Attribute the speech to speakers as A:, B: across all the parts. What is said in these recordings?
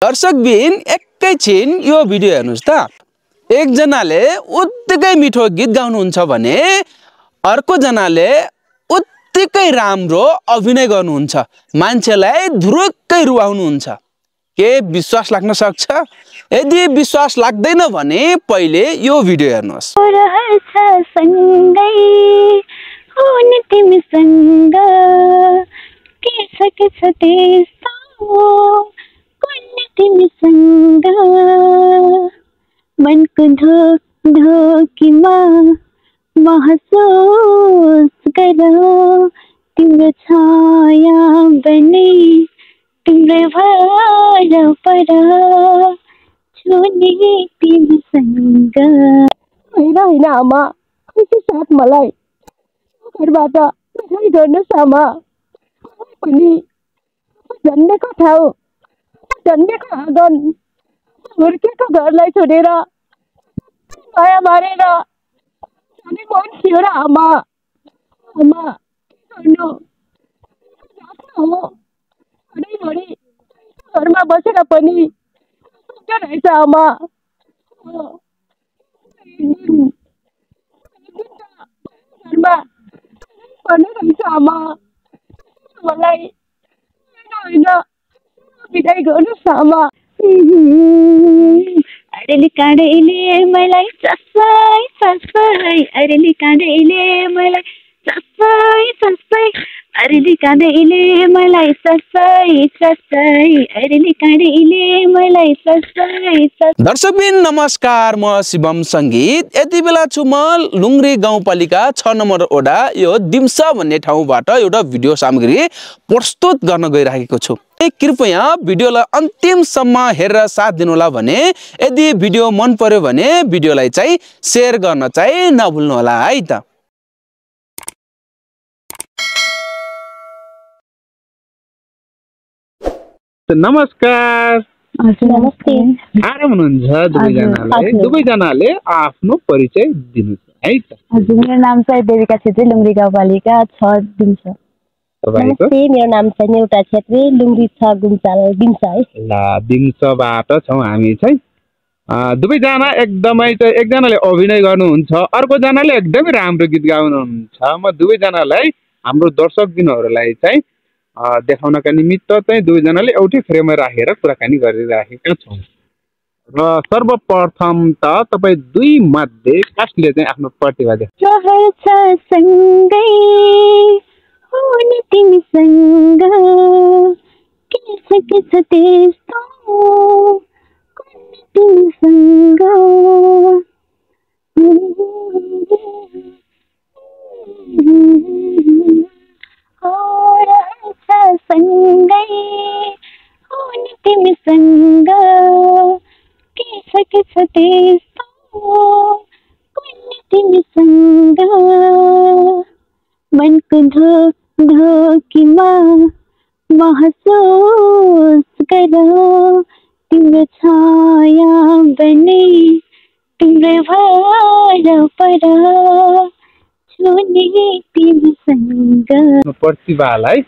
A: दर्शकबिन एकैछिन यो भिडियो हेर्नुस् त। एकजनाले उत्तिकै मिठो गीत गाउनुहुन्छ भने अर्को जनाले उत्तिकै राम्रो अभिनय गर्नुहुन्छ, मान्छेलाई धुरुक्कै रुवाउनुहुन्छ। के विश्वास लाग्न सक्छ? यदि विश्वास लाग्दैन भने पहिले यो भिडियो हेर्नुस्।
B: मनको ढोकीमा महसुस गर तिम्रो छाया बने तिम्रो भर पर छुने तिमीसँग। होइन आमा, कसै साथ मलाई घरबाट बिदाई गर्नुहोस् आमा। पनि जन्मेको ठाउँ, जन्मेको आँगन, हुर्केको घरलाई छोडेर माया मारेर जाने मन थियो र आमा। आमा के गर्नु, हो सधैँभरि घरमा बसेर पनि सक्यो रहेछ आमा। घरमा पर्ने रहेछ आमा। मलाई होइन बिदाई गर्नुहोस् आमा। अरेली काँडैले मलाई ससै ससै, अरेली काँडैले मलाई ससै ससै, अरेली काँडैले मलाई ससै ससै, अरेली काँडैले मलाई ससै ससै।
A: दर्शकबिन नमस्कार, म शिवम सङ्गीत। यति बेला छु म लुङ्ग्री गाउँपालिका 6 नम्बर वडा यो दिम्सा भन्ने ठाउँबाट एउटा भिडियो सामग्री प्रस्तुत गर्न गइरहेको छु। कृपया भिडियोलाई अन्तिमसम्म हेरेर साथ दिनुहोला भने, यदि भिडियो मन पर्यो भने भिडियोलाई चाहिँ शेयर गर्न चाहिँ नभुल्नु होला है त। नमस्कार।
B: नमस्ते।
A: आराम हुनुहुन्छ दुवैजनाले? दुवैजनाले आफ्नो परिचय दिनुहोस् है त।
B: हजुर, मेरो नाम चाहिँ देविका छेत्री, लुङ्ग्री गाउँपालिका 6 दिम्सा। नमस्ते, मेरो नाम चाहिँ नेउटा छेत्री, लुङ्ग्री 6 गुम्चाल दिम्सा है।
A: ल, दिम्साबाट छौँ हामी चाहिँ। दुवैजना एकदमै चाहिँ, एकजनाले अभिनय गर्नुहुन्छ, अर्कोजनाले एकदमै राम्रो गीत गाउनुहुन्छ। म दुवैजनालाई हाम्रो दर्शकबिनहरूलाई चाहिँ देखाउनका निमित्त चाहिँ दुवैजनाले एउटै फ्रेममा राखेर कुराकानी गरिराखेका छौँ। र सर्वप्रथम त तपाईँ दुई मध्ये कसले चाहिँ आफ्नो प्रतिभा
B: तिमीसँग के छ त्यस्तो तिमीसँग सँगै तिमीसँग के छ त्यस्तो तिमीसँग मनको ढोकीमा महसुस गर तिम्रो छाया बने तिम्रो भर पर छुने तिमीसँग।
A: प्रतिभालाई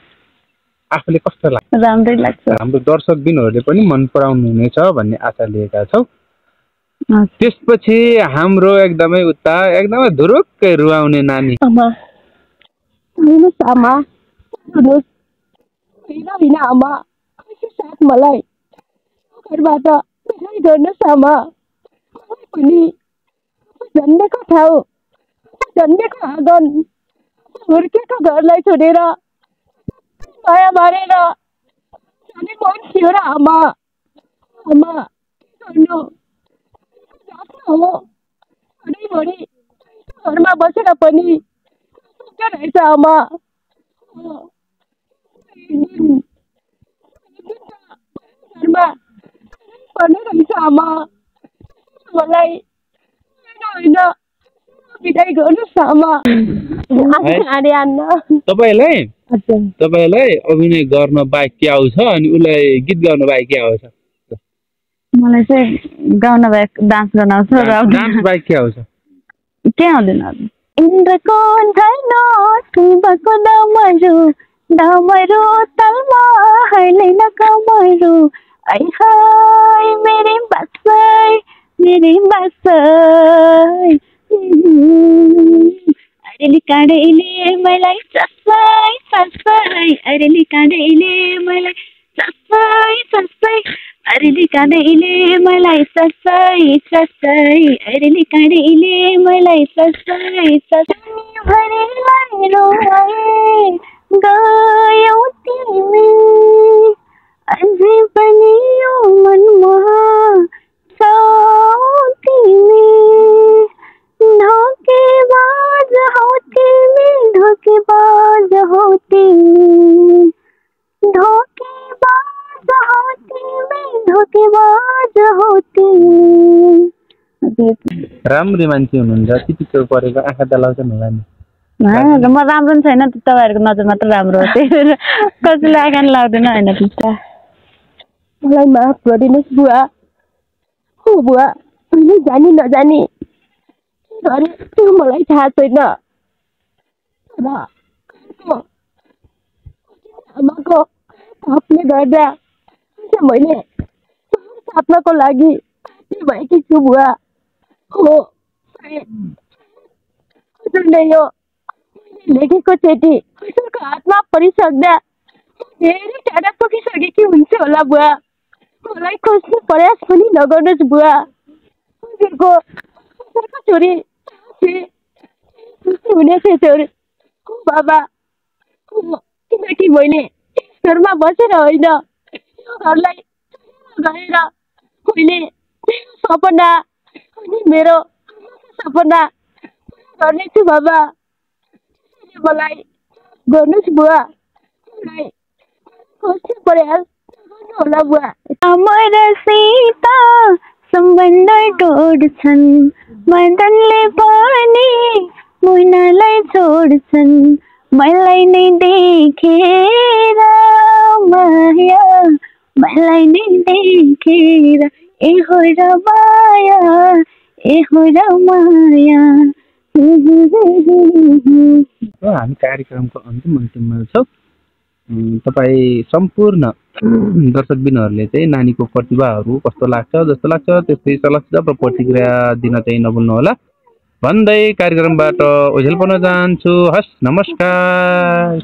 A: आफूले कस्तो लाग्छ?
B: राम्रै लाग्छ।
A: हाम्रो दर्शकबिनहरूले पनि मन पराउनु हुनेछ भन्ने आशा लिएका छौँ। त्यसपछि हाम्रो एकदमै उता एकदमै धुरुक्कै रुवाउने नानी।
B: आमा हेर्नुहोस् आमा, हेर्नुहोस्। होइन आमा, कसै साथ मलाई घरबाट बिदाई गर्नुहोस् आमा। पनि जन्मेको ठाउँ, जन्मेको आँगन, हुर्केको घरलाई छोडेर माया मारेर जाने मन थियो र आमा। आमा के गर्नु, हो सधैँभरि घरमा बसेर पनि सक्यो रहेछ आमा। घरमा पर्ने रहेछ आमा। मलाई होइन बिदाई गर्नुहोस् आमा।
A: तपाईलाई अभिनय गर्न बाहेक के आउँछ अनि उसलाई गीत गाउन बाहेक के आउँछ?
B: मलाई चाहिँ गाउन बाहेक डान्स गर्न आउँछ।
A: डान्स बाहेक के आउँछ?
B: के आउँदैन। इन्द्रको धैलो ठुम्बाको डमरू डमरू तलमा हाल्दैन कमरू आई हाय मेरे बासाई अरेली काँडैले मलाई ससाई अरेली काँडैले मलाई ससाई अरेली काँडैले मलाई ससाई अरेली काँडैले मलाई ससाई भरिलाई रोए गयौ तिमी अझै पनि यो मनमा छौ तिमी धोकेबाज हौ तिमी धोकेबाज हौ तिमी धोकेबाज हौ तिमी धोकेबाज हौ तिमी
A: राम्री मान्छे हुनुहुन्छ त्यतिको परेको आँखा त लाउँछन् होला नि
B: म राम्रो नि छैन तपाईँहरूको नजर मात्र राम्रो हो त्यही कसैले आँखा नि लाग्दैन होइन त्यस्ता मलाई माफ गरिदिनुहोस् बुवा हो बुवा मैले जानी नजानी अरे त्यो मलाई थाहा छैन र आमाको पापले गर्दा मैले साप्नको लागि भएकी छु बुवा हो हजुरले यो लेखेको चिठी हजुरको हातमा परिसक्दा धेरै टाढा पुगिसकेकी हुन्छ होला बुवा मलाई खोज्ने प्रयास पनि नगर्नुहोस् बुवा हजुरको छोरी हुनेछ छोरी बाबा किनकि मैले घरमा बसेर होइन घरलाई गएर मैले सपना अनि मेरो सपना गर्नेछु बाबा मलाई गर्नुहोस् बुवा मलाई खोज्ने प्रयास गर्नु होला बुवा अमरसित सम्बन्ध तोड्छन् मदनले पनि मुनालाई छोड्छन् मलाई नै देखेर माया मलाई नै देखेर ए हो र माया ए हो र माया
A: हामी कार्यक्रमको अन्तिममा छौँ तपाईँ सम्पूर्ण दर्शकबिनहरूले चाहिँ नानीको प्रतिभाहरू कस्तो लाग्छ जस्तो लाग्छ त्यस्तै सल्लाह सुझाव र प्रतिक्रिया दिन चाहिँ नभुल्नुहोला भन्दै कार्यक्रमबाट ओझेल पर्न चाहन्छु हस् नमस्कार।